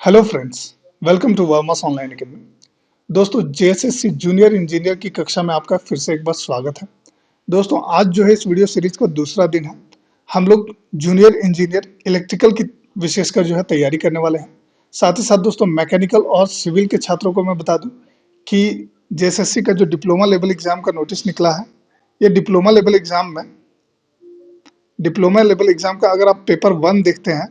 Hello friends, welcome to Verma's online academy. दोस्तों, JSSC junior engineer की कक्षा में आपका फिर से एक बार स्वागत है। दोस्तों, आज जो है इस वीडियो सीरीज का दूसरा दिन है। हम लोग जूनियर इंजीनियर इलेक्ट्रिकल की विशेषकर जो है तैयारी करने वाले हैं। साथ ही साथ दोस्तों मैकेनिकल और सिविल के छात्रों को मैं बता दूं कि जेएसएससी का जो डिप्लोमा लेवल एग्जाम का नोटिस निकला है, ये डिप्लोमा लेवल एग्जाम का अगर आप पेपर 1 देखते हैं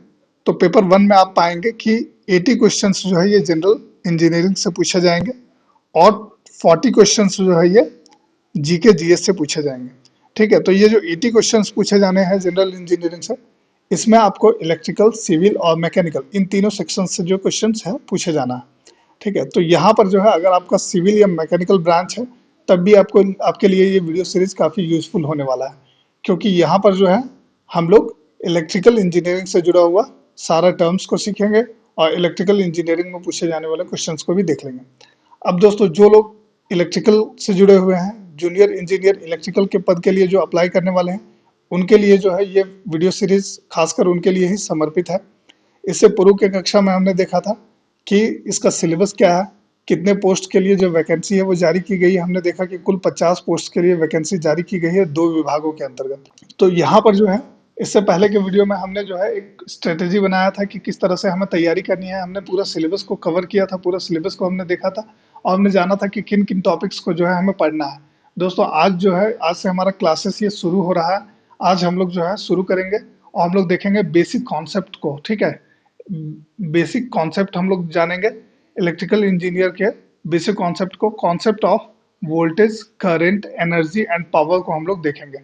तो पेपर 1 में आप पाएंगे कि 80 क्वेश्चंस जो है ये जनरल इंजीनियरिंग से पूछे जाएंगे और 40 क्वेश्चंस जो है ये जीके जीएस से पूछे जाएंगे। ठीक है, तो ये जो 80 क्वेश्चंस पूछे जाने हैं जनरल इंजीनियरिंग से, इसमें आपको इलेक्ट्रिकल, सिविल और मैकेनिकल इन तीनों सेक्शन से जो क्वेश्चंस है पूछे जाना है। ठीक है, तो यहाँ पर जो है अगर आपका सिविल या मैकेनिकल ब्रांच है तब भी आपको आपके लिए ये वीडियो सीरीज काफ़ी यूजफुल होने वाला है, क्योंकि यहाँ पर जो है हम लोग इलेक्ट्रिकल इंजीनियरिंग से जुड़ा हुआ सारा टर्म्स को सीखेंगे और इलेक्ट्रिकल इंजीनियरिंग में पूछे जाने वाले क्वेश्चंस को भी देख लेंगे। अब दोस्तों, जो लोग इलेक्ट्रिकल से जुड़े हुए हैं, जूनियर इंजीनियर इलेक्ट्रिकल के पद के लिए जो अप्लाई करने वाले हैं, उनके लिए जो है ये वीडियो सीरीज खासकर उनके लिए ही समर्पित है। इससे पूर्व के कक्षा में हमने देखा था कि इसका सिलेबस क्या है, कितने पोस्ट के लिए जो वैकेंसी है वो जारी की गई है। हमने देखा कि कुल 50 पोस्ट के लिए वैकेंसी जारी की गई है 2 विभागों के अंतर्गत। तो यहाँ पर जो है इससे पहले के वीडियो में हमने जो है एक स्ट्रेटेजी बनाया था कि किस तरह से हमें तैयारी करनी है। हमने पूरा सिलेबस को कवर किया था, पूरा सिलेबस को हमने देखा था और हमने जाना था कि किन किन टॉपिक्स को जो है हमें पढ़ना है। दोस्तों, आज से हमारा क्लासेस ये शुरू हो रहा है। आज हम लोग जो है शुरू करेंगे और हम लोग देखेंगे बेसिक कॉन्सेप्ट को। ठीक है, बेसिक कॉन्सेप्ट हम लोग जानेंगे इलेक्ट्रिकल इंजीनियर के बेसिक कॉन्सेप्ट को, concept of voltage, current, energy and power को हम लोग देखेंगे।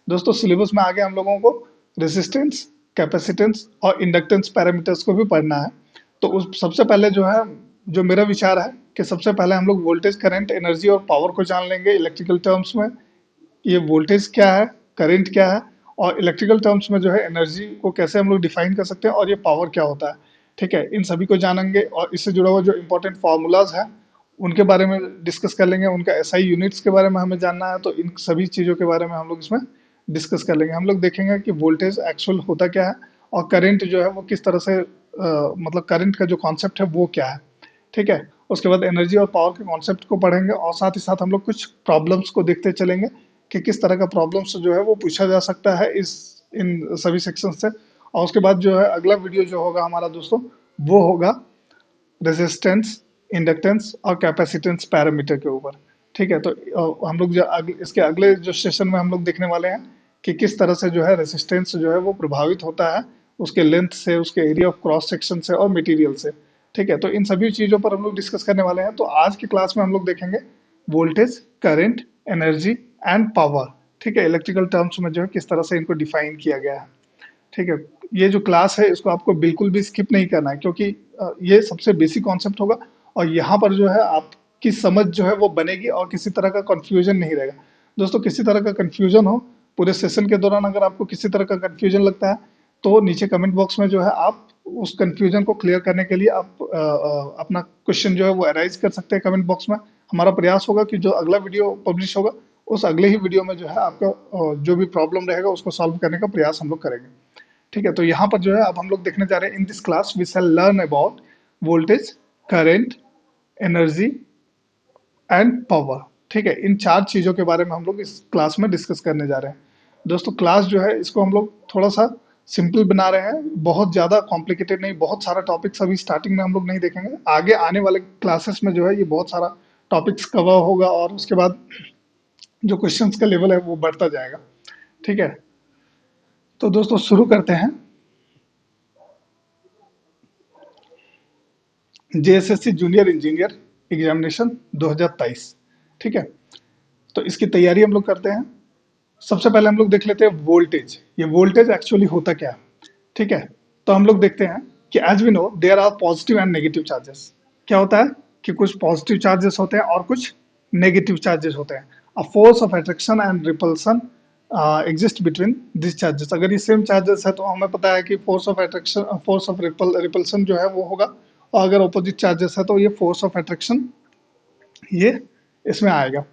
दोस्तों, सिलेबस में आगे हम लोगों को रेजिस्टेंस, कैपेसिटेंस और इंडक्टेंस पैरामीटर्स को भी पढ़ना है। तो उस सबसे पहले जो मेरा विचार है कि सबसे पहले हम लोग वोल्टेज, करंट, एनर्जी और पावर को जान लेंगे इलेक्ट्रिकल टर्म्स में। ये वोल्टेज क्या है, करंट क्या है और इलेक्ट्रिकल टर्म्स में जो है एनर्जी को कैसे हम लोग डिफाइन कर सकते हैं और ये पावर क्या होता है। ठीक है, इन सभी को जानेंगे और इससे जुड़ा हुआ जो इंपॉर्टेंट फार्मूलाज है उनके बारे में डिस्कस कर लेंगे। उनका एसआई यूनिट्स के बारे में हमें जानना है, तो इन सभी चीज़ों के बारे में हम लोग इसमें डिस्कस कर लेंगे। हम लोग देखेंगे कि वोल्टेज एक्चुअल होता क्या है और करंट जो है वो किस तरह से मतलब करंट का जो कॉन्सेप्ट है वो क्या है। ठीक है, उसके बाद एनर्जी और पावर के कॉन्सेप्ट को पढ़ेंगे और साथ ही साथ हम लोग कुछ प्रॉब्लम्स को देखते चलेंगे कि किस तरह का प्रॉब्लम्स जो है वो पूछा जा सकता है इस इन सभी सेक्शन से। और उसके बाद जो है अगला वीडियो जो होगा हमारा दोस्तों, वो होगा रेजिस्टेंस, इंडक्टेंस और कैपेसिटेंस पैरामीटर के ऊपर। ठीक है, तो हम लोग इसके अगले जो सेशन में हम लोग देखने वाले हैं कि किस तरह से जो है रेजिस्टेंस जो है वो प्रभावित होता है उसके लेंथ से, उसके एरिया ऑफ क्रॉस सेक्शन से और मटेरियल से। ठीक है, तो इन सभी चीज़ों पर हम लोग डिस्कस करने वाले हैं। तो आज की क्लास में हम लोग देखेंगे voltage, current, energy and power. ठीक है, इलेक्ट्रिकल टर्म्स में जो है किस तरह से इनको डिफाइन किया गया है। ठीक है, ये जो क्लास है इसको आपको बिल्कुल भी स्किप नहीं करना है, क्योंकि ये सबसे बेसिक कॉन्सेप्ट होगा और यहाँ पर जो है आपकी समझ जो है वो बनेगी और किसी तरह का कंफ्यूजन नहीं रहेगा। दोस्तों, किसी तरह का कंफ्यूजन हो पूरे सेशन के दौरान, अगर आपको किसी तरह का कंफ्यूजन लगता है तो नीचे कमेंट बॉक्स में जो है आप उस कंफ्यूजन को क्लियर करने के लिए आप अपना क्वेश्चन जो है वो अराइज कर सकते हैं कमेंट बॉक्स में। हमारा प्रयास होगा कि जो अगला वीडियो पब्लिश होगा उस अगले ही वीडियो में जो है आपका जो भी प्रॉब्लम रहेगा उसको सॉल्व करने का प्रयास हम लोग करेंगे। ठीक है, तो यहाँ पर जो है अब हम लोग देखने जा रहे हैं in this class we shall learn about voltage, current, energy and power. ठीक है, इन 4 चीज़ों के बारे में हम लोग इस क्लास में डिस्कस करने जा रहे हैं। दोस्तों, क्लास जो है इसको हम लोग थोड़ा सा सिंपल बना रहे हैं, बहुत ज़्यादा कॉम्प्लिकेटेड नहीं। बहुत सारा टॉपिक्स अभी स्टार्टिंग में हम लोग नहीं देखेंगे, आगे आने वाले क्लासेस में जो है ये बहुत सारा टॉपिक्स कवर होगा और उसके बाद जो क्वेश्चंस का लेवल है वो बढ़ता जाएगा। ठीक है, तो दोस्तों शुरू करते हैं जेएसएससी जूनियर इंजीनियर एग्जामिनेशन 2023। ठीक है, तो इसकी तैयारी हम लोग करते हैं। सबसे पहले हम लोग देख लेते हैं वोल्टेज। ये वोल्टेज एक्चुअली होता क्या है। ठीक है, तो हम लोग देखते हैं कि as we know there are positive and negative charges. क्या होता है कि कुछ पॉजिटिव चार्जेस होते हैं और कुछ नेगेटिव चार्जेस होते हैं। A force of attraction and repulsion exist between this charges. अगर ये सेम चार्जेस है तो हमें पता है कि force of attraction, force of repulsion जो है वो होगा, और अगर ऑपोजिट चार्जेस है तो ये फोर्स ऑफ अट्रैक्शन ये इसमें आएगा।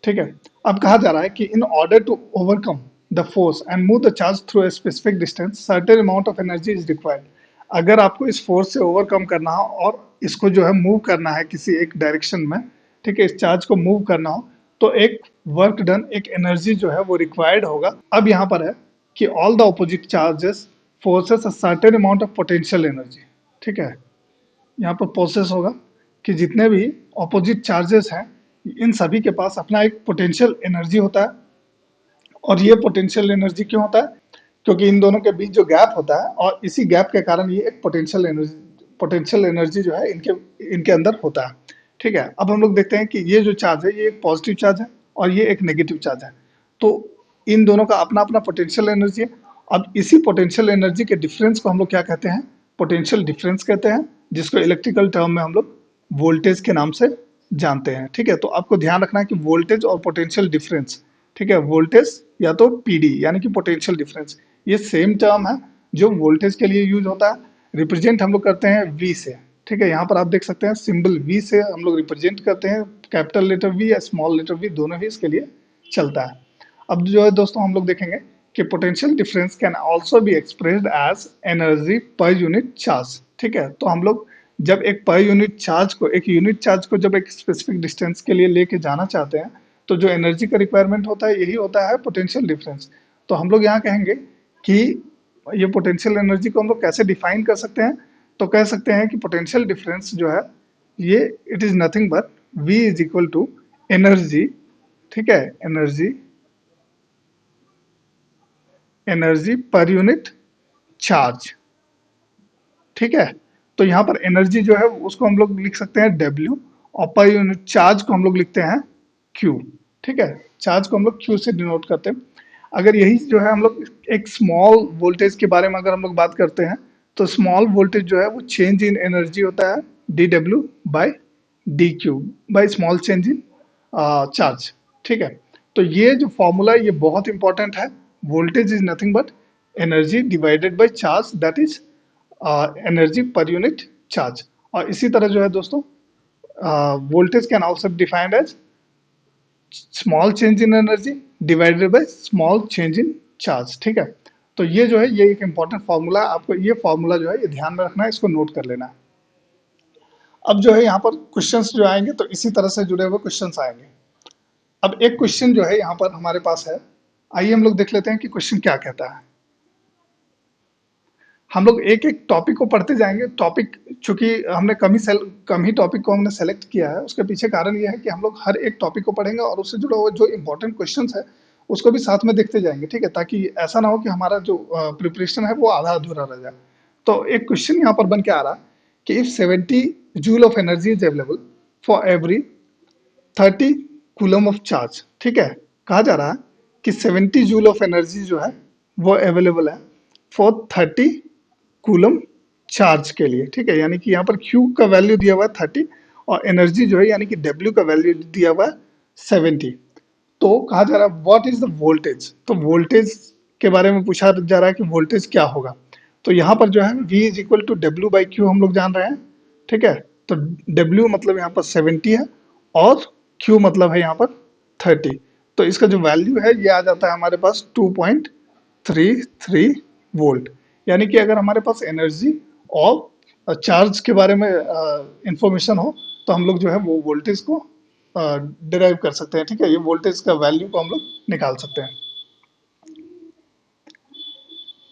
ठीक है, अब कहा जा रहा है कि in order to overcome the force and move the charge through a specific distance certain amount of energy is required. अगर आपको इस फोर्स से ओवरकम करना हो और इसको जो है मूव करना है किसी एक डायरेक्शन में, ठीक है, इस चार्ज को मूव करना हो, तो एक वर्क डन, एक एनर्जी जो है वो रिक्वायर्ड होगा। अब यहाँ पर है कि all the opposite charges forces a certain amount of potential energy, ठीक है, यहाँ पर प्रोसेस होगा कि जितने भी ऑपोजिट चार्जेस हैं इन सभी के पास अपना एक पोटेंशियल एनर्जी होता है। और ये पोटेंशियल एनर्जी क्यों होता है? क्योंकि इन दोनों के बीच जो गैप होता है और इसी गैप के कारण ये एक पोटेंशियल एनर्जी जो है इनके इनके अंदर होता है। ठीक है, अब हम लोग देखते हैं कि ये जो चार्ज है ये एक पॉजिटिव चार्ज है और ये एक नेगेटिव चार्ज है। तो इन दोनों का अपना अपना पोटेंशियल एनर्जी है। अब इसी पोटेंशियल एनर्जी के डिफरेंस को हम लोग क्या कहते हैं? पोटेंशियल डिफरेंस कहते हैं, जिसको इलेक्ट्रिकल टर्म में हम लोग वोल्टेज के नाम से जानते हैं। ठीक है, तो आपको ध्यान रखना है कि वोल्टेज और पोटेंशियल डिफरेंस, ठीक है, वोल्टेज या तो पीडी यानी कि पोटेंशियल डिफरेंस, ये सेम टर्म है जो वोल्टेज के लिए यूज होता है। रिप्रेजेंट हम लोग करते हैं वी से। ठीक है, यहाँ पर आप देख सकते हैं सिंबल वी से हम लोग रिप्रेजेंट करते हैं। कैपिटल लेटर वी या स्मॉल लेटर वी दोनों ही इसके लिए चलता है। अब जो है दोस्तों हम लोग देखेंगे कि potential difference can also be expressed as energy per unit charge. ठीक है, तो हम लोग जब एक पर यूनिट चार्ज को, एक यूनिट चार्ज को जब एक स्पेसिफिक डिस्टेंस के लिए लेके जाना चाहते हैं तो जो एनर्जी का रिक्वायरमेंट होता है यही होता है पोटेंशियल डिफरेंस। तो हम लोग यहाँ कहेंगे कि ये पोटेंशियल एनर्जी को हम लोग कैसे डिफाइन कर सकते हैं? तो कह सकते हैं कि पोटेंशियल डिफरेंस जो है ये it is nothing but V is equal to energy, ठीक है, एनर्जी पर यूनिट चार्ज। ठीक है, तो यहाँ पर एनर्जी जो है उसको हम लोग लिख सकते हैं W और पर यूनिट चार्ज को हम लोग लिखते हैं Q। ठीक है, चार्ज को हम लोग Q से डिनोट करते हैं। अगर यही जो है हम लोग एक स्मॉल वोल्टेज के बारे में अगर हम लोग बात करते हैं तो स्मॉल वोल्टेज जो है वो चेंज इन एनर्जी होता है dW by dQ by small change in charge. ठीक है, तो ये जो फॉर्मूला ये बहुत इंपॉर्टेंट है। Voltage is nothing but energy divided by charge, that is energy per unit charge. और इसी तरह जो है दोस्तों voltage can also defined as small change in energy divided by small change in charge. ठीक है, तो ये जो है ये एक इंपॉर्टेंट फार्मूला, आपको ये फार्मूला जो है ये ध्यान में रखना है, इसको नोट कर लेना है। अब जो है यहाँ पर क्वेश्चंस जो आएंगे तो इसी तरह से जुड़े हुए क्वेश्चंस आएंगे। अब एक क्वेश्चन जो है यहाँ पर हमारे पास है, आइए हम लोग देख लेते हैं कि क्वेश्चन क्या कहता है। हम लोग एक एक टॉपिक को पढ़ते जाएंगे। टॉपिक चूंकि हमने कम ही टॉपिक को हमने सेलेक्ट किया है, उसके पीछे कारण ये है कि हम लोग हर एक टॉपिक को पढ़ेंगे और उससे जुड़ा हुआ जो इंपॉर्टेंट क्वेश्चंस है उसको भी साथ में देखते जाएंगे। ठीक है, ताकि ऐसा ना हो कि हमारा जो प्रिपरेशन है वो आधा अधूरा रह जाए। तो एक क्वेश्चन यहाँ पर बन के आ रहा है कि if 70 joule of energy is available for every 30 coulomb of charge. ठीक है, कहा जा रहा है कि 70 जूल ऑफ एनर्जी जो है वो अवेलेबल है फॉर 30 कूलम चार्ज के लिए। ठीक है, यानी कि यहाँ पर Q का वैल्यू दिया हुआ है 30 और एनर्जी जो है यानी कि W का वैल्यू दिया हुआ है 70। तो कहा जा रहा है व्हाट इज द वोल्टेज। तो वोल्टेज के बारे में पूछा जा रहा है कि वोल्टेज क्या होगा। तो यहाँ पर जो है V is equal to W by Q हम लोग जान रहे हैं। ठीक है, तो W मतलब यहाँ पर 70 है और Q मतलब है यहाँ पर 30। तो इसका जो वैल्यू है ये आ जाता है हमारे पास 2.33 वोल्ट। यानी कि अगर हमारे पास एनर्जी और चार्ज के बारे में इंफॉर्मेशन हो तो हम लोग जो है वो वोल्टेज को डिराइव कर सकते हैं। ठीक है, ये वोल्टेज का वैल्यू को हम लोग निकाल सकते हैं।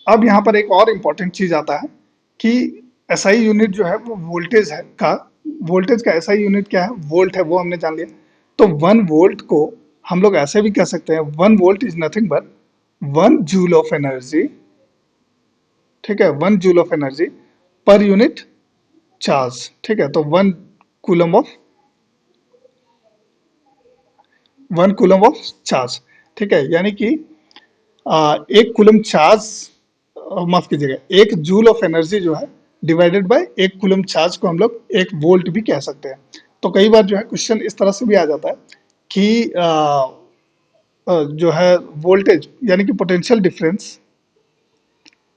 अब यहाँ पर एक और इम्पॉर्टेंट चीज आता है कि एसआई यूनिट जो है वो वोल्टेज है का, वोल्टेज का एसआई यूनिट क्या है? वोल्ट है, वो हमने जान लिया। तो 1 वोल्ट को हम लोग ऐसे भी कह सकते हैं 1 volt is nothing but 1 joule of energy. ठीक है, 1 joule of energy per unit charge. ठीक है, तो 1 coulomb of 1 coulomb of charge. ठीक है, यानी कि एक कूलम चार्ज, माफ कीजिएगा, एक जूल ऑफ एनर्जी जो है डिवाइडेड बाय एक कूलम चार्ज को हम लोग एक वोल्ट भी कह सकते हैं। तो कई बार जो है क्वेश्चन इस तरह से भी आ जाता है कि जो है वोल्टेज यानी कि पोटेंशियल डिफरेंस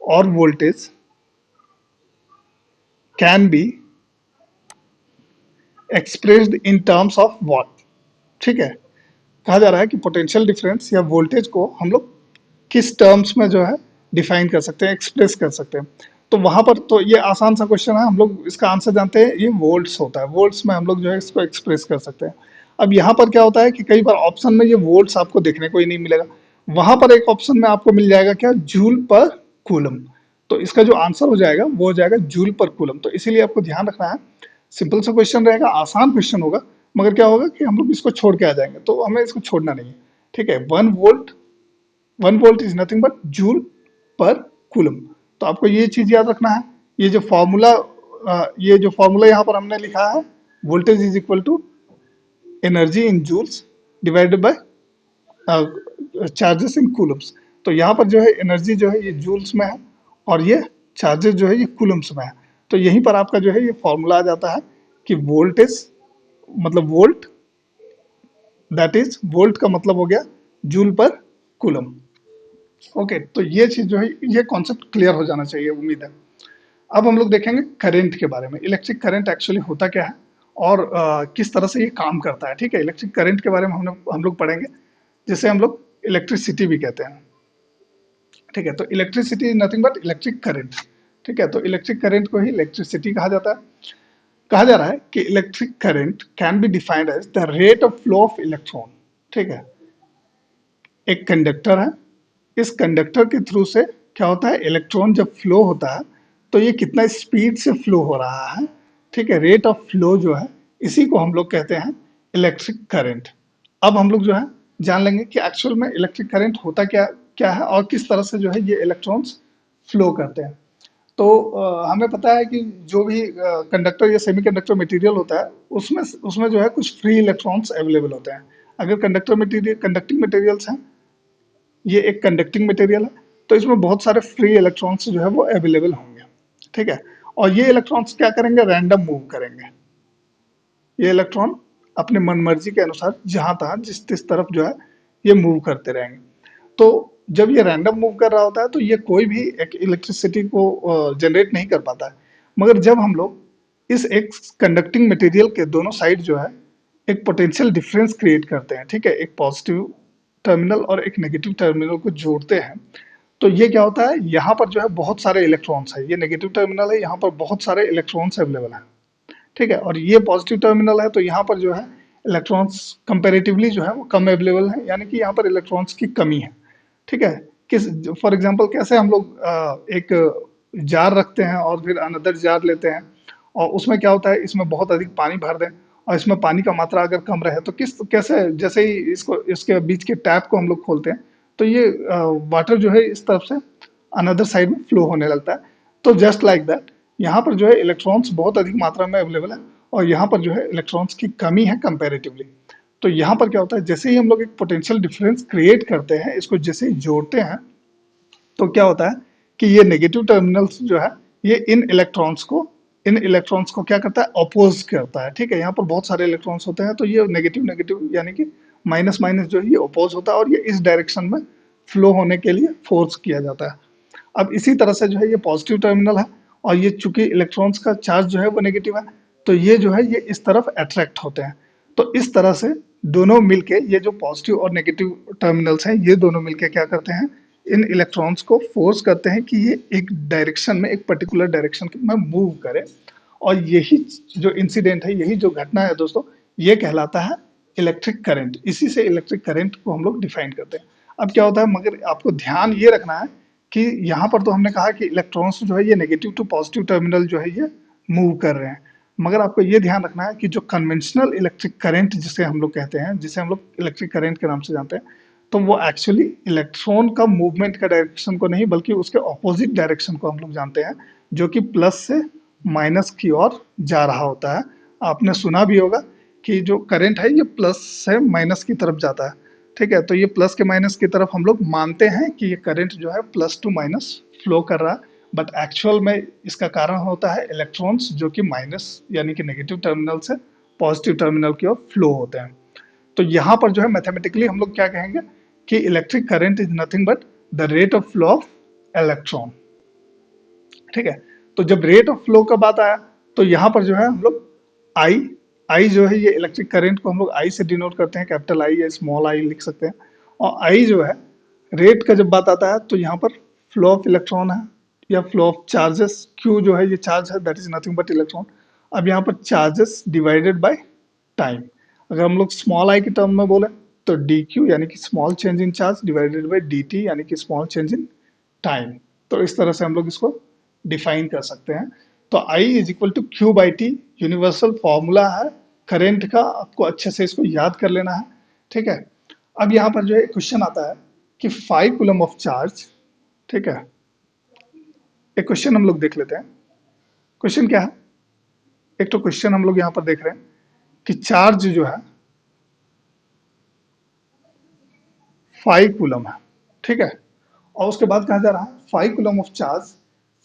और voltage can be expressed in terms of what. ठीक है, कहा जा रहा है कि पोटेंशियल डिफरेंस या वोल्टेज को हम लोग किस टर्म्स में जो है डिफाइन कर सकते हैं, एक्सप्रेस कर सकते हैं। तो वहां पर तो ये आसान सा क्वेश्चन है, हम लोग इसका आंसर जानते हैं, ये वोल्ट्स होता है, वोल्ट्स में हम लोग जो है इसको एक्सप्रेस कर सकते हैं। अब यहाँ पर क्या होता है कि कई बार ऑप्शन में ये वोल्ट्स आपको देखने को ही नहीं मिलेगा, वहां पर एक ऑप्शन में आपको मिल जाएगा क्या, जूल पर कूलम। तो इसका जो आंसर हो जाएगा वो हो जाएगा जूल पर कूलम। तो इसीलिए आपको ध्यान रखना है, सिंपल सा क्वेश्चन रहेगा, आसान क्वेश्चन होगा, मगर क्या होगा कि हम लोग इसको छोड़ के आ जाएंगे, तो हमें इसको छोड़ना नहीं है। ठीक है, 1 volt is nothing but joule पर कूलम। तो आपको ये चीज याद रखना है। ये जो फॉर्मूला यहाँ पर हमने लिखा है, voltage is equal to energy in joules divided by charges in coulombs. तो यहाँ पर जो है एनर्जी जो है ये जूल्स में है, और ये चार्जेस जो है ये कूलम्स में है। तो यहीं पर आपका जो है ये फॉर्मूला आ जाता है कि वोल्टेज मतलब वोल्ट, दैट इज वोल्ट का मतलब हो गया जूल पर कूलम। ओके, तो ये चीज जो है, ये कॉन्सेप्ट क्लियर हो जाना चाहिए, उम्मीद है। अब हम लोग देखेंगे करंट के बारे में, इलेक्ट्रिक करंट एक्चुअली होता क्या है और किस तरह से ये काम करता है। ठीक है, इलेक्ट्रिक करंट के बारे में हम लोग पढ़ेंगे, जिसे हम लोग इलेक्ट्रिसिटी भी कहते हैं। ठीक है, तो electricity is nothing but electric current. ठीक है, तो इलेक्ट्रिक करंट को ही इलेक्ट्रिसिटी कहा जाता है। कहा जा रहा है कि electric current can be defined as the rate of flow of electron. ठीक है, एक कंडक्टर है, इस कंडक्टर के थ्रू से क्या होता है, इलेक्ट्रॉन जब फ्लो होता है तो ये कितना स्पीड से फ्लो हो रहा है। ठीक है, रेट ऑफ फ्लो जो है इसी को हम लोग कहते हैं इलेक्ट्रिक करंट। अब हम लोग जो है जान लेंगे कि एक्चुअल में इलेक्ट्रिक करंट होता क्या क्या है और किस तरह से जो है ये इलेक्ट्रॉन्स फ्लो करते हैं। तो हमें पता है कि जो भी कंडक्टर या सेमीकंडक्टर मटेरियल होता है, उसमें उसमें जो है कुछ फ्री इलेक्ट्रॉन्स अवेलेबल होते हैं। अगर कंडक्टिंग मटेरियल्स हैं, ये एक कंडक्टिंग मटेरियल है, तो इसमें बहुत सारे फ्री इलेक्ट्रॉन्स जो है वो अवेलेबल होंगे। ठीक है, और ये इलेक्ट्रॉन्स क्या करेंगे, रैंडम मूव करेंगे। ये इलेक्ट्रॉन अपने मन मर्जी के अनुसार जहां तहां जिस तरफ जो है ये मूव करते रहेंगे। तो जब ये रैंडम मूव कर रहा होता है तो ये कोई भी एक इलेक्ट्रिसिटी को जनरेट नहीं कर पाता है। मगर जब हम लोग इस एक कंडक्टिंग मटेरियल के दोनों साइड जो है एक पोटेंशियल डिफरेंस क्रिएट करते हैं, ठीक है, एक पॉजिटिव टर्मिनल और एक नेगेटिव टर्मिनल को जोड़ते हैं, तो ये क्या होता है, यहाँ पर जो है बहुत सारे इलेक्ट्रॉन्स है, ये नेगेटिव टर्मिनल है, यहाँ पर बहुत सारे इलेक्ट्रॉन्स अवेलेबल हैं। ठीक है, और ये पॉजिटिव टर्मिनल है, तो यहाँ पर जो है इलेक्ट्रॉन्स कंपेरेटिवली जो है वो कम अवेलेबल है, यानी कि यहाँ पर इलेक्ट्रॉन्स की कमी है। ठीक है, किस फॉर एग्जांपल कैसे हम लोग एक जार रखते हैं और फिर अनदर जार लेते हैं, और उसमें क्या होता है, इसमें बहुत अधिक पानी भर दें और इसमें पानी का मात्रा अगर कम रहे तो किस कैसे, जैसे ही इसको इसके बीच के टैप को हम लोग खोलते हैं तो ये वाटर जो है इस तरफ से अनदर साइड में फ्लो होने लगता है। तो जस्ट लाइक दैट यहाँ पर जो है इलेक्ट्रॉन्स बहुत अधिक मात्रा में अवेलेबल है और यहाँ पर जो है इलेक्ट्रॉन्स की कमी है कंपैरेटिवली। तो यहाँ पर क्या होता है, जैसे ही हम लोग एक पोटेंशियल डिफरेंस क्रिएट करते हैं, इसको जैसे ही जोड़ते हैं, तो क्या होता है कि ये नेगेटिव टर्मिनल्स जो है ये इन इलेक्ट्रॉन्स को क्या करता है, अपोज करता है। ठीक है, यहाँ पर बहुत सारे इलेक्ट्रॉन्स होते हैं, तो ये नेगेटिव नेगेटिव यानी कि माइनस माइनस जो है ये अपोज होता है और ये इस डायरेक्शन में फ्लो होने के लिए फोर्स किया जाता है। अब इसी तरह से जो है ये पॉजिटिव टर्मिनल है और ये चूंकि इलेक्ट्रॉन्स का चार्ज जो है वो नेगेटिव है, तो ये जो है ये इस तरफ अट्रैक्ट होते हैं। तो इस तरह से दोनों मिलके, ये जो पॉजिटिव और नेगेटिव टर्मिनल्स हैं, ये दोनों मिलके क्या करते हैं, इन इलेक्ट्रॉन्स को फोर्स करते हैं कि ये एक डायरेक्शन में, एक पर्टिकुलर डायरेक्शन में मूव करे। और यही जो इंसिडेंट है, यही जो घटना है दोस्तों, ये कहलाता है इलेक्ट्रिक करंट। इसी से इलेक्ट्रिक करंट को हम लोग डिफाइन करते हैं। अब क्या होता है, मगर आपको ध्यान ये रखना है कि यहाँ पर तो हमने कहा कि इलेक्ट्रॉन्स जो है ये नेगेटिव टू पॉजिटिव टर्मिनल जो है ये मूव कर रहे हैं, मगर आपको ये ध्यान रखना है कि जो कन्वेंशनल इलेक्ट्रिक करंट जिसे हम लोग कहते हैं, जिसे हम लोग इलेक्ट्रिक करंट के नाम से जानते हैं, तो वो एक्चुअली इलेक्ट्रॉन का मूवमेंट का डायरेक्शन को नहीं बल्कि उसके ऑपोजिट डायरेक्शन को हम लोग जानते हैं, जो कि प्लस से माइनस की ओर जा रहा होता है। आपने सुना भी होगा कि जो करंट है ये प्लस से माइनस की तरफ जाता है। ठीक है, तो ये प्लस के माइनस की तरफ हम लोग मानते हैं कि ये करंट जो है प्लस टू माइनस फ्लो कर रहा है, बट एक्चुअल में इसका कारण होता है इलेक्ट्रॉन्स जो कि माइनस यानी कि नेगेटिव टर्मिनल से पॉजिटिव टर्मिनल की ओर फ्लो होते हैं। तो यहाँ पर जो है मैथमेटिकली हम लोग क्या कहेंगे कि electric current is nothing but the rate of flow of electron. ठीक है, तो जब रेट ऑफ फ्लो का बात आया तो यहाँ पर जो है हम लोग आई आई जो है ये इलेक्ट्रिक करंट को हम लोग आई से डिनोट करते हैं, कैपिटल आई या स्मॉल आई लिख सकते हैं। और आई जो है रेट का जब बात आता है तो यहाँ पर फ्लो ऑफ इलेक्ट्रॉन है, या फ्लो ऑफ चार्जेस, क्यू जो है ये चार्ज है, that is nothing but electron. अब यहाँ पर चार्जेस डिवाइडेड बाय टाइम, अगर हम लोग स्मॉल आई के टर्म में बोले तो डी क्यू यानी कि small change in charge divided by D T यानी कि स्मॉल चेंज इन टाइम। तो इस तरह से हम लोग इसको डिफाइन कर सकते हैं। तो I is equal to Q by T universal formula है करंट का, आपको अच्छे से इसको याद कर लेना है, ठीक है। अब यहाँ पर जो है क्वेश्चन आता है कि 5 कूलम ऑफ चार्ज, ठीक है। एक क्वेश्चन हम लोग देख लेते हैं, क्वेश्चन क्या है। एक तो क्वेश्चन हम लोग यहाँ पर देख रहे हैं कि चार्ज जो है 5 कूलम है, ठीक है। और उसके बाद कहा जा रहा है 5 coulomb of charge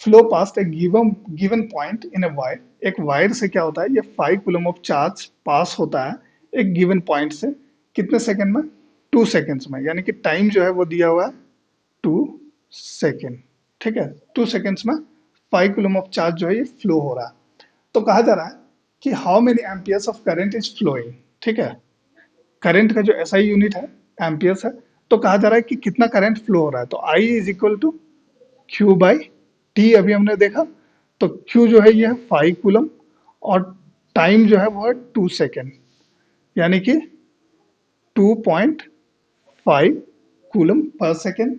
flow past A given point in a wire. एक वायर से क्या होता है, ये 5 कूलम ऑफ चार्ज पास होता है एक गिवन पॉइंट से, कितने सेकंड में, 2 सेकंड्स में, यानी कि टाइम जो है वो दिया हुआ है 2 सेकंड, ठीक है। 2 सेकंड्स में 5 कूलम ऑफ चार्ज जो है ये फ्लो हो रहा है। तो कहा जा रहा है कि how many amperes of current is flowing, ठीक है। करंट का जो एसआई यूनिट है एम्पियर्स है, तो कहा जा रहा है कि कितना करंट फ्लो हो रहा है। तो I is equal to Q by T, अभी हमने देखा। तो क्यू जो है ये है 5 कूलम और टाइम जो है वो है 2 सेकेंड, यानी कि 2.5 कूलम पर सेकेंड।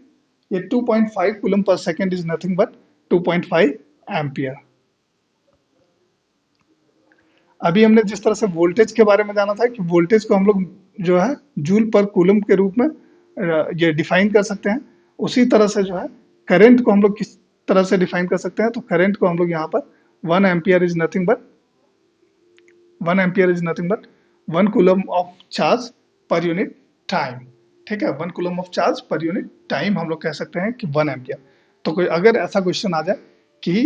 ये 2.5 coulomb per second is nothing but 2.5 ampere. अभी हमने जिस तरह से वोल्टेज के बारे में जाना था कि वोल्टेज को हम लोग जो है जूल पर कूलम के रूप में ये डिफाइन कर सकते हैं, उसी तरह से जो है करंट को हम लोग किस तरह से डिफाइन कर सकते हैं। तो करंट को हम लोग यहाँ पर 1 ampere is nothing but 1 coulomb of charge पर यूनिट टाइम, ठीक है। 1 कूलम ऑफ चार्ज पर यूनिट टाइम हम लोग कह सकते हैं कि 1 एम्पियर। तो कोई अगर ऐसा क्वेश्चन आ जाए कि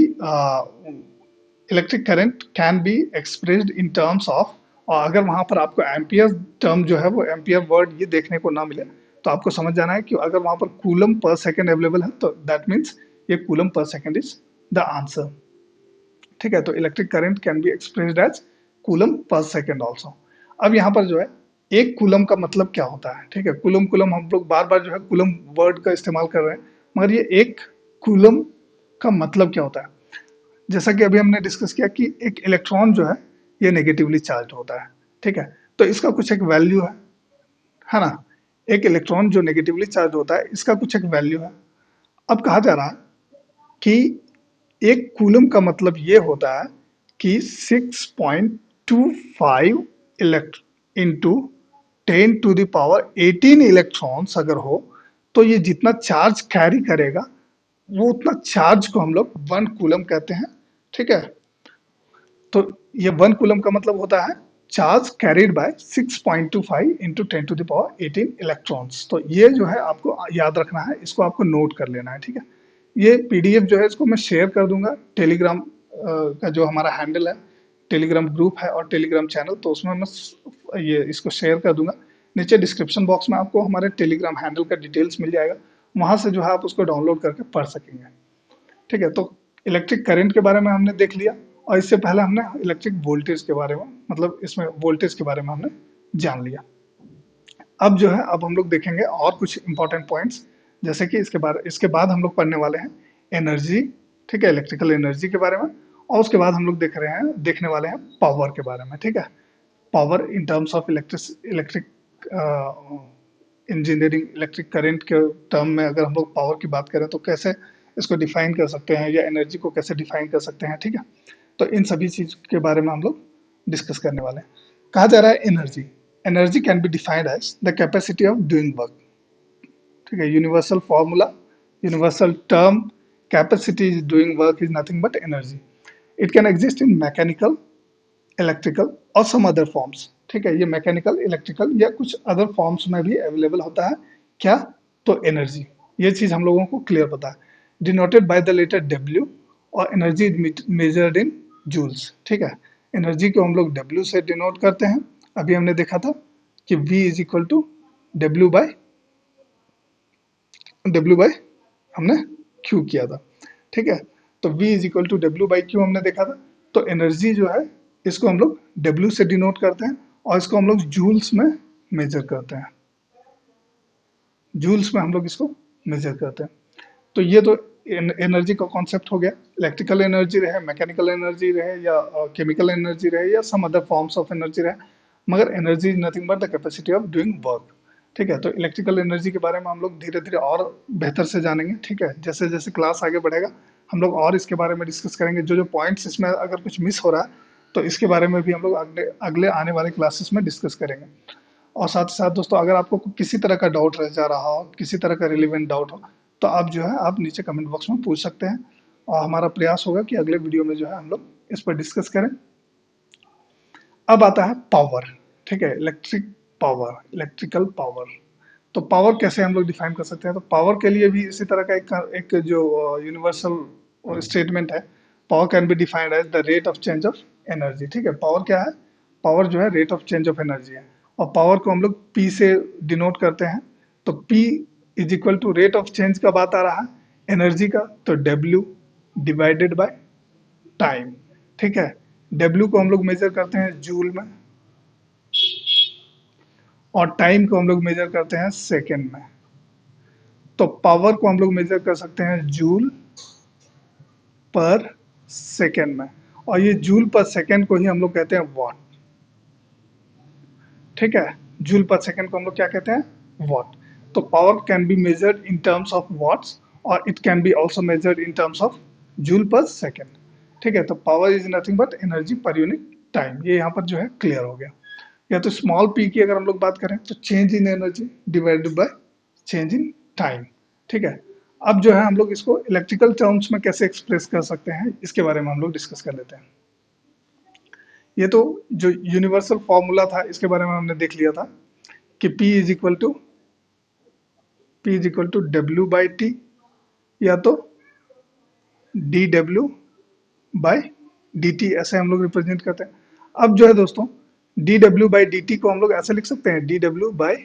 electric current can be expressed in terms of, और अगर वहां पर आपको एम्पियर टर्म जो है वो एम्पियर वर्ड ये देखने को ना मिले, तो आपको समझ जाना है कि अगर वहां पर कूलम पर सेकंड अवेलेबल है तो दैट मीन्स ये coulomb per second is the answer, ठीक है। तो electric current can be expressed as coulomb per second also. अब यहाँ पर जो है एक कूलम का मतलब क्या होता है, ठीक है। कूलम कूलम हम लोग बार बार जो है कूलम वर्ड का इस्तेमाल कर रहे हैं, मगर ये एक कूलम का मतलब क्या होता है। जैसा कि अभी हमने डिस्कस किया कि एक इलेक्ट्रॉन जो है ये नेगेटिवली चार्ज होता है, ठीक है। तो इसका कुछ एक वैल्यू है ना। एक इलेक्ट्रॉन जो नेगेटिवली चार्ज होता है इसका कुछ एक वैल्यू है। अब कहा जा रहा है कि एक कूलम का मतलब ये होता है कि 6.25 इलेक्ट इंटू 10⁻18 इलेक्ट्रॉन्स अगर हो तो ये जितना चार्ज कैरी करेगा वो उतना चार्ज को हम लोग 1 कूलम कहते हैं, ठीक है। तो ये 1 कूलम का मतलब होता है charge carried by 6.25 into 10⁻18 electrons. तो ये जो है आपको याद रखना है, इसको आपको नोट कर लेना है, ठीक है। ये पीडीएफ जो है इसको मैं शेयर कर दूंगा टेलीग्राम का जो हमारा हैंडल है, टेलीग्राम ग्रुप है और टेलीग्राम चैनल, तो उसमें मैं ये इसको शेयर कर दूंगा। नीचे डिस्क्रिप्शन बॉक्स में आपको हमारे टेलीग्राम हैंडल का डिटेल्स मिल जाएगा, वहां से जो है आप उसको डाउनलोड करके पढ़ सकेंगे, ठीक है। तो इलेक्ट्रिक करंट के बारे में हमने देख लिया, और इससे पहले हमने इलेक्ट्रिक वोल्टेज के बारे में, मतलब इसमें वोल्टेज के बारे में हमने जान लिया। अब जो है अब हम लोग देखेंगे और कुछ इंपॉर्टेंट पॉइंट्स, जैसे कि इसके बाद हम लोग पढ़ने वाले हैं एनर्जी, ठीक है, इलेक्ट्रिकल एनर्जी के बारे में। और उसके बाद हम लोग देखने वाले हैं पावर के बारे में, ठीक है। Power in terms of electric engineering, electric current के टर्म में अगर हम लोग पावर की बात करें तो कैसे इसको डिफाइन कर सकते हैं, या एनर्जी को कैसे डिफाइन कर सकते हैं, ठीक है। तो इन सभी चीज के बारे में हम लोग डिस्कस करने वाले हैं। कहा जा रहा है energy, energy can be defined as the capacity of doing work, ठीक है। Universal formula, universal term, capacity is doing work is nothing but energy. It can exist in mechanical, electrical और सम अदर फॉर्म्स, ठीक है। ये mechanical, electrical या कुछ other forms में भी अवेलेबल होता है। क्या? तो एनर्जी, ये चीज हम लोगों को क्लियर पता है। Denoted by the letter W, और एनर्जी मेजर्ड इन जूल्स, ठीक है। एनर्जी को हम लोग डब्ल्यू से डिनोट करते हैं। अभी हमने देखा था कि V is equal to W by हमने Q किया था, ठीक है। तो V is equal to W by Q हमने देखा था। तो एनर्जी जो है इसको हम लोग W से डिनोट करते हैं, और इसको हम लोग जूल्स में मेजर करते हैं, जूल्स में हम लोग इसको मेजर करते हैं। तो ये तो एनर्जी का कॉन्सेप्ट हो गया, इलेक्ट्रिकल एनर्जी रहे, मैकेनिकल एनर्जी रहे, या केमिकल एनर्जी रहे, या some other forms of energy रहे, मगर energy is nothing but the capacity of doing work. ठीक है, तो इलेक्ट्रिकल एनर्जी के बारे में हम लोग धीरे धीरे और बेहतर से जानेंगे। ठीक है, जैसे जैसे क्लास आगे बढ़ेगा हम लोग और इसके बारे में डिस्कस करेंगे। जो जो पॉइंट्स इसमें अगर कुछ मिस हो रहा है तो इसके बारे में भी हम लोग अगले अगले आने वाले क्लासेस में डिस्कस करेंगे। और साथ ही साथ दोस्तों, अगर आपको किसी तरह का डाउट रह जा रहा हो, किसी तरह का रिलेवेंट डाउट हो, तो आप जो है आप नीचे कमेंट बॉक्स में पूछ सकते हैं, और हमारा प्रयास होगा कि अगले वीडियो में जो है हम लोग इस पर डिस्कस करें। अब आता है पावर। ठीक है, इलेक्ट्रिकल पावर। तो पावर कैसे हम लोग डिफाइन कर सकते हैं? तो पावर के लिए भी इसी तरह का एक जो यूनिवर्सल स्टेटमेंट है, power can be defined as the rate of change of energy. ठीक है, पावर क्या है? पावर जो है rate of change of energy है, और पावर को हम लोग पी से डिनोट करते हैं। तो P is equal to rate of change का बात आ रहा है एनर्जी का, तो डब्ल्यू डिवाइडेड बाय टाइम। ठीक है, डब्ल्यू को हम लोग मेजर करते हैं जूल में, और टाइम को हम लोग मेजर करते हैं सेकेंड में। तो पावर को हम लोग मेजर कर सकते हैं जूल पर सेकेंड में, और ये जूल पर सेकेंड को ही हम लोग कहते हैं वॉट। ठीक है, जूल पर सेकेंड को हम लोग क्या कहते हैं? वॉट। तो power can be measured in terms of watts, और it can be also measured in terms of joule per second. ठीक है, तो power is nothing but energy per unit time. ये यहाँ पर जो है क्लियर हो गया। या तो स्मॉल पी की अगर हम लोग बात करें तो change in energy divided by change in time. ठीक है, अब जो है हम लोग इसको इलेक्ट्रिकल टर्म्स में कैसे एक्सप्रेस कर सकते हैं, इसके बारे में हम लोग डिस्कस कर लेते हैं। ये तो जो यूनिवर्सल फॉर्मूला था इसके बारे में हमने देख लिया था कि P is equal to W by T, या तो D W by D T, ऐसे हम लोग रिप्रेजेंट करते हैं। अब जो है दोस्तों, D W by D T को हम लोग ऐसे लिख सकते हैं, D W by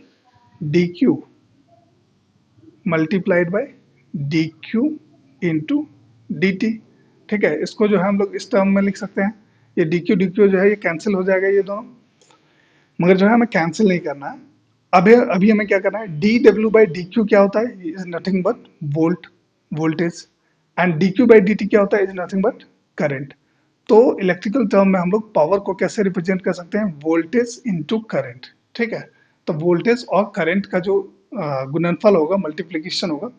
D Q multiplied by D Q into D T. ठीक है, इसको जो है हम लोग इस टर्म में लिख सकते हैं। ये डी क्यू जो है ये कैंसिल हो जाएगा ये दोनों, मगर जो है हमें कैंसिल नहीं करना है। अभी अभी हमें क्या करना है, D W by D Q क्या होता है? Is nothing but voltage, and D Q by D T क्या होता है? Is nothing but current. तो इलेक्ट्रिकल टर्म में हम लोग पावर को कैसे रिप्रेजेंट कर सकते हैं? Voltage into current. ठीक है, तो वोल्टेज और करंट का जो गुणनफल होगा, मल्टीप्लीकेशन होगा,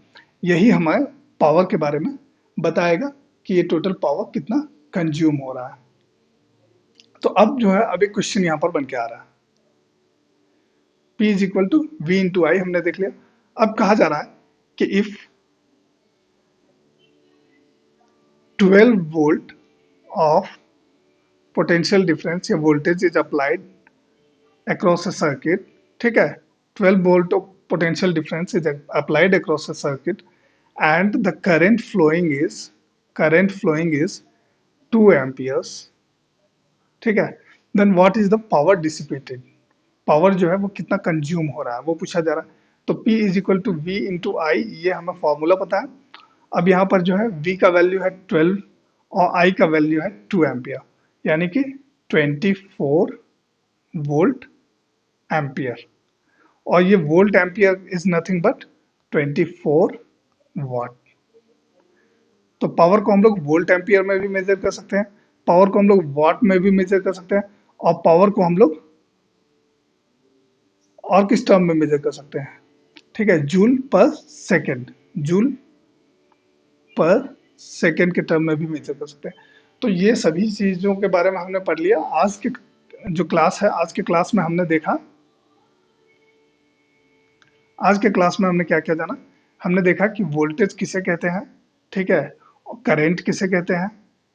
यही हमें पावर के बारे में बताएगा कि ये टोटल पावर कितना कंज्यूम हो रहा है। तो अब जो है अब एक क्वेश्चन यहाँ पर बन के आ रहा है, P is equal to V into I हमने देख लिया। अब कहा जा रहा है कि if 12 volt of potential difference या voltage is applied across a circuit, ठीक है, 12 volt of potential difference is applied across a circuit, and the current flowing is 2 amperes, ठीक है, then what is the power dissipated? Power जो है वो कितना consume हो रहा है वो पूछा जा रहा है। तो P is equal to V into I, ये हमें फॉर्मूला पता है। अब यहाँ पर जो है V का वैल्यू है 12 और I का वैल्यू है 2 एम्पियर, यानी कि 24 वोल्ट एम्पियर, और ये volt ampere is nothing but 24 वाट। तो पावर को हम लोग वोल्ट एम्पियर में भी मेजर कर सकते हैं, पावर को हम लोग वाट में भी मेजर कर सकते हैं, और पावर को हम लोग और किस टर्म में मेजर कर सकते हैं? ठीक है, joule per second, joule per second के टर्म में भी मेजर कर सकते हैं। तो ये सभी चीजों के बारे में हमने पढ़ लिया। आज के जो क्लास है, आज के क्लास में हमने देखा, आज के क्लास में हमने क्या क्या जाना? हमने देखा कि वोल्टेज किसे कहते हैं, ठीक है, करंट किसे कहते हैं,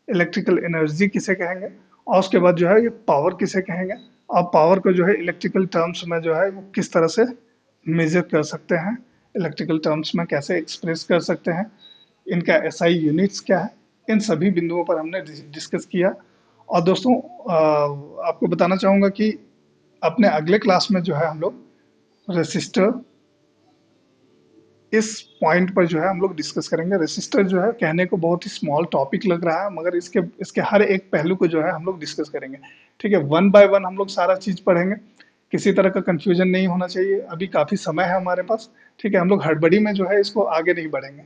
इलेक्ट्रिकल एनर्जी किसे कहेंगे, और उसके बाद जो है ये पावर किसे कहेंगे, और पावर को जो है इलेक्ट्रिकल टर्म्स में जो है वो किस तरह से मेजर कर सकते हैं, इलेक्ट्रिकल टर्म्स में कैसे एक्सप्रेस कर सकते हैं, इनका एसआई यूनिट्स क्या है, इन सभी बिंदुओं पर हमने डिस्कस किया। और दोस्तों आपको बताना चाहूँगा कि अपने अगले क्लास में जो है हम लोग रेसिस्टर, इस पॉइंट पर जो है हम लोग डिस्कस करेंगे। रेसिस्टर जो है कहने को बहुत ही स्मॉल टॉपिक लग रहा है, मगर इसके इसके हर एक पहलू को जो है हम लोग डिस्कस करेंगे। ठीक है, वन बाय वन हम लोग सारा चीज पढ़ेंगे, किसी तरह का कंफ्यूजन नहीं होना चाहिए। अभी काफी समय है हमारे पास, ठीक है, हम लोग हड़बड़ी में जो है इसको आगे नहीं बढ़ेंगे।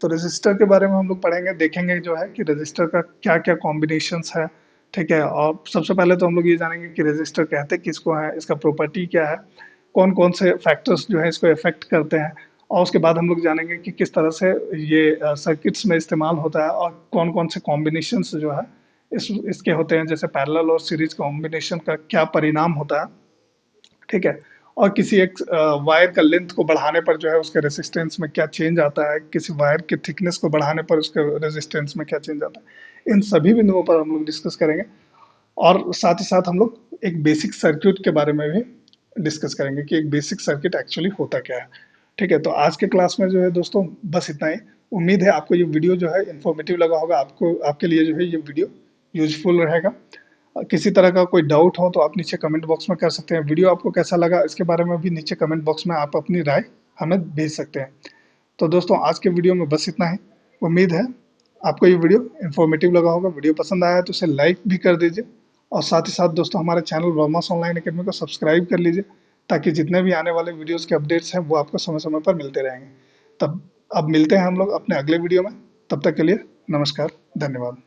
तो रजिस्टर के बारे में हम लोग पढ़ेंगे, देखेंगे जो है कि रजिस्टर का क्या क्या कॉम्बिनेशंस है, ठीक है। और सबसे पहले तो हम लोग ये जानेंगे कि रजिस्टर कहते किसको है, इसका प्रॉपर्टी क्या है, कौन कौन से फैक्टर्स जो है इसको इफेक्ट करते हैं, और उसके बाद हम लोग जानेंगे कि किस तरह से ये सर्किट्स में इस्तेमाल होता है और कौन कौन से कॉम्बिनेशंस जो है इसके होते हैं, जैसे पैरेलल और सीरीज कॉम्बिनेशन का क्या परिणाम होता है, ठीक है। और किसी एक वायर का लेंथ को बढ़ाने पर जो है उसके रेजिस्टेंस में क्या चेंज आता है, किसी वायर के थिकनेस को बढ़ाने पर उसके रेजिस्टेंस में क्या चेंज आता है, इन सभी बिंदुओं पर हम लोग डिस्कस करेंगे। और साथ ही साथ हम लोग एक बेसिक सर्किट के बारे में भी डिस्कस करेंगे कि एक बेसिक सर्किट एक्चुअली होता क्या है, ठीक है। तो आज के क्लास में जो है दोस्तों बस इतना ही। उम्मीद है आपको ये वीडियो जो है इन्फॉर्मेटिव लगा होगा, आपको आपके लिए जो है ये वीडियो यूजफुल रहेगा। किसी तरह का कोई डाउट हो तो आप नीचे कमेंट बॉक्स में कर सकते हैं। वीडियो आपको कैसा लगा इसके बारे में भी नीचे कमेंट बॉक्स में आप अपनी राय हमें भेज सकते हैं। तो दोस्तों आज के वीडियो में बस इतना ही। उम्मीद है आपको ये वीडियो इन्फॉर्मेटिव लगा होगा। वीडियो पसंद आया तो इसे लाइक भी कर दीजिए, और साथ ही साथ दोस्तों हमारे चैनल वर्मास ऑनलाइन अकेडमी को सब्सक्राइब कर लीजिए, ताकि जितने भी आने वाले वीडियोस के अपडेट्स हैं वो आपको समय समय पर मिलते रहेंगे। तब अब मिलते हैं हम लोग अपने अगले वीडियो में। तब तक के लिए नमस्कार, धन्यवाद।